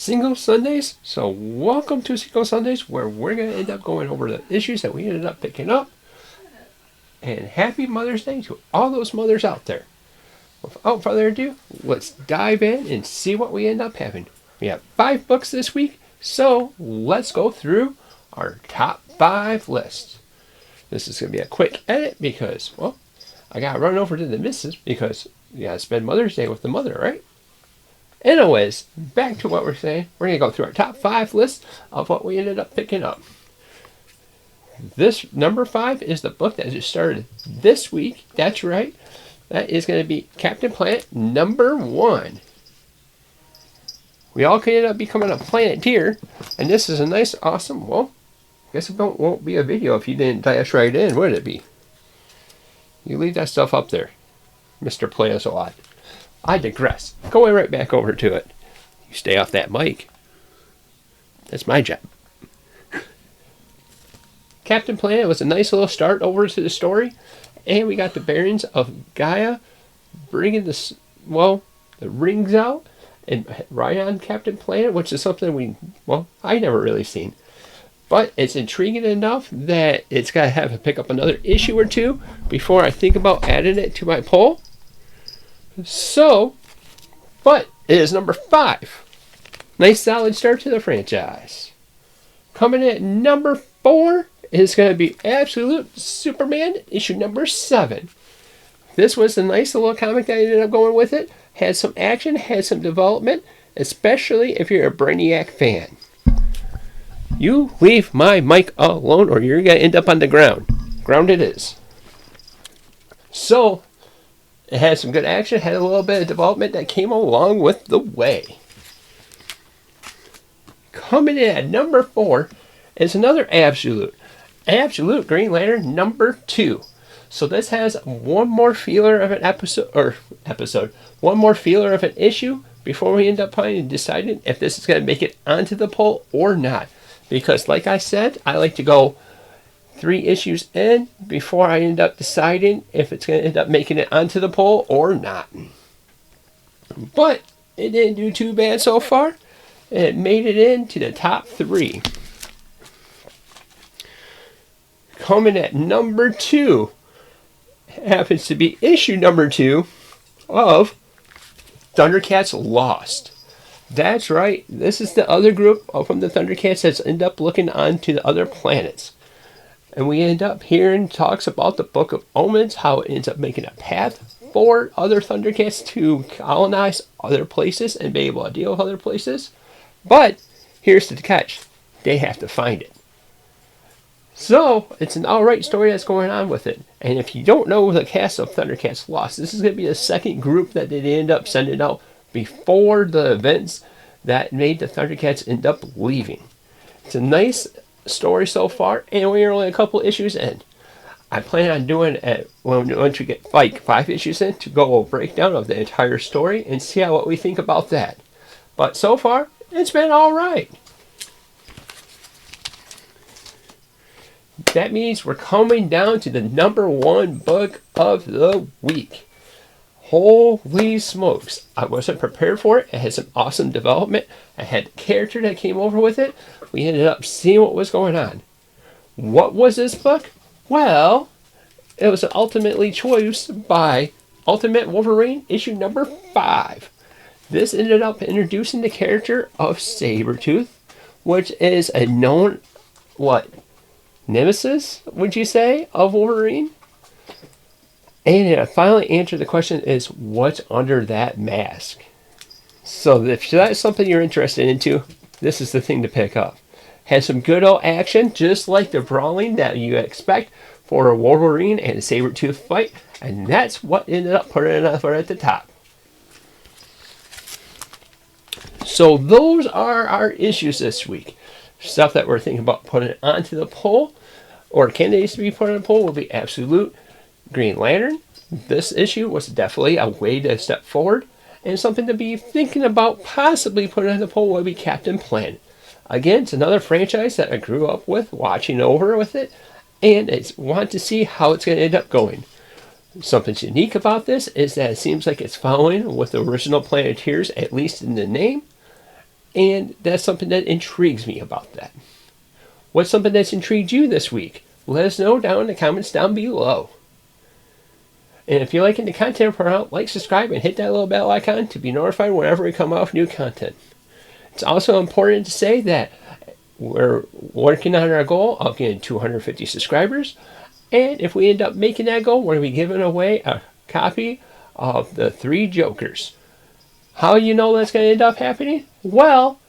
Single Sundays. So welcome to Single Sundays, where we're going to end up going over the issues that we ended up picking up. And happy Mother's Day to all those mothers out there. Without further ado, let's dive in and see what we end up having. We have 5 books this week, so let's go through our top 5 list. This is going to be a quick edit because, well, I got to run over to the missus because you got to spend Mother's Day with the mother, right? Anyways, back to what we're saying. We're going to go through our top 5 list of what we ended up picking up. This number 5 is the book that just started this week. That's right. That is going to be Captain Planet number 1. We all can end up becoming a Planeteer, and this is a nice, awesome, well, I guess it won't be a video if you didn't dash right in, would it be? You leave that stuff up there, Mr. Play-Us-A-Lot. I digress. Going right back over to it. You stay off that mic. That's my job. Captain Planet was a nice little start over to the story. And we got the bearings of Gaia bringing the rings out and right on Captain Planet, which is something I never really seen. But it's intriguing enough that it's got to have to pick up another issue or 2 before I think about adding it to my poll. So, but it is number 5. Nice solid start to the franchise. Coming in at number 4 is going to be Absolute Superman issue number 7. This was a nice little comic that I ended up going with it. Had some action, had some development, especially if you're a Brainiac fan. You leave my mic alone or you're going to end up on the ground. Ground it is. So, it had some good action, had a little bit of development that came along with the way. Coming in at number 4 is another Absolute Green Lantern number 2. So this has one more feeler of an one more feeler of an issue before we end up deciding if this is going to make it onto the poll or not. Because like I said, I like to go 3 issues in before I end up deciding if it's going to end up making it onto the poll or not. But it didn't do too bad so far. It made it into the top 3. Coming at number 2 happens to be issue number 2 of Thundercats Lost. That's right. This is the other group from the Thundercats that's end up looking onto the other planets. And we end up hearing talks about the Book of Omens, how it ends up making a path for other Thundercats to colonize other places and be able to deal with other places. But here's the catch. They have to find it. So, it's an alright story that's going on with it. And if you don't know the cast of Thundercats Lost, this is going to be the second group that they end up sending out before the events that made the Thundercats end up leaving. It's a nice story so far, and we're only a couple issues in. I plan on doing it once we get 5 issues in to go a breakdown of the entire story and see what we think about that. But so far, it's been alright. That means we're coming down to the number 1 book of the week. Holy smokes. I wasn't prepared for it. It had some awesome development. I had the character that came over with it. We ended up seeing what was going on. What was this book? Well, it was ultimately chosen by Ultimate Wolverine issue number 5. This ended up introducing the character of Sabretooth, which is a known, nemesis, would you say, of Wolverine? And it finally answered the question is, what's under that mask? So if that's something you're interested into, this is the thing to pick up. Has some good old action, just like the brawling that you expect for a Wolverine and a Sabretooth fight. And that's what ended up putting it up at the top. So those are our issues this week. Stuff that we're thinking about putting onto the poll, or candidates to be put on the poll, will be Absolute Green Lantern. This issue was definitely a way to step forward, and something to be thinking about possibly putting on the poll will be Captain Planet. Again, it's another franchise that I grew up with, watching over with it, and I want to see how it's going to end up going. Something's unique about this is that it seems like it's following with the original Planeteers, at least in the name. And that's something that intrigues me about that. What's something that's intrigued you this week? Let us know down in the comments down below. And if you're liking the content we're out, like, subscribe, and hit that little bell icon to be notified whenever we come out with new content. It's also important to say that we're working on our goal of getting 250 subscribers. And if we end up making that goal, we're going to be giving away a copy of The Three Jokers. How you know that's going to end up happening? Well,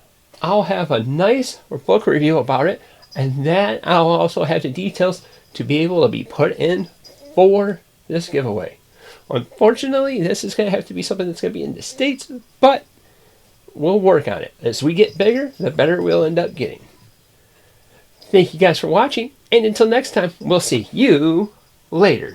I'll have a nice book review about it, and then I'll also have the details to be able to be put in for this giveaway. Unfortunately, this is going to have to be something that's going to be in the States, but we'll work on it. As we get bigger, the better we'll end up getting. Thank you guys for watching, and until next time, we'll see you later.